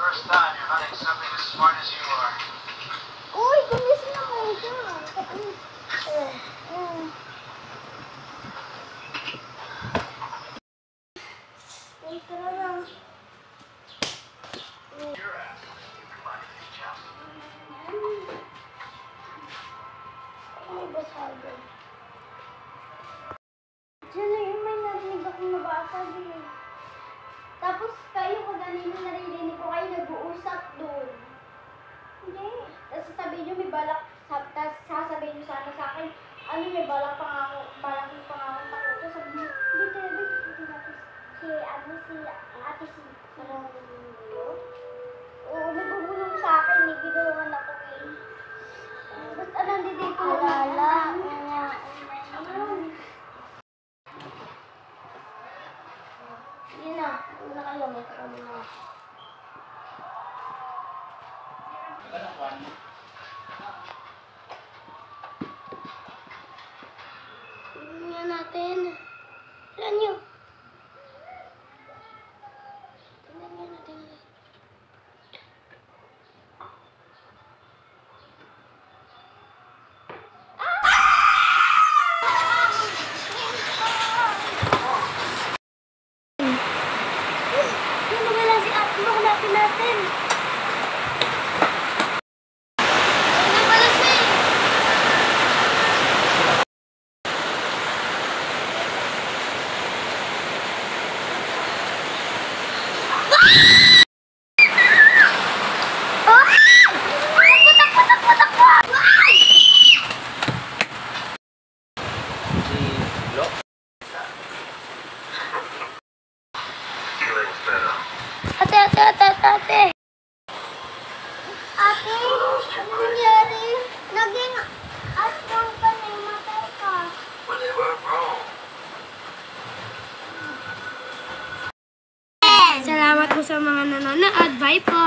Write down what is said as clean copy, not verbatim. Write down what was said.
First time you're hunting something as smart as you are. Uy, gumis na kayo dyan. Tara na. You're asking if you can find anything, Chelsea. Ay, basado. Diyan na yung may narinig akong nabasa din. Tapos kayo kanina naririnig ko kayo nag-uusap doon. Hindi. Tapos sasabihin nyo may balak, tapos sasabihin nyo sana sa akin, ano may balak pa nga ako, takuto. Sabi nyo, hindi talaga, hindi natin si ate si, parang yun. Oo, nagugulong sa akin, may ginawan ako eh. Ba't nandito ko alala? Yun na, una kayo, may karoon na. Tingnan natin. Tingnan nyo. Tingnan nyo natin. Yung wala si Atmo, hanapin natin. Ate! Ate, ano nangyari? Naging aswang ka na, matay ka. Well, they were wrong. Salamat po sa mga nanonood. Bye po!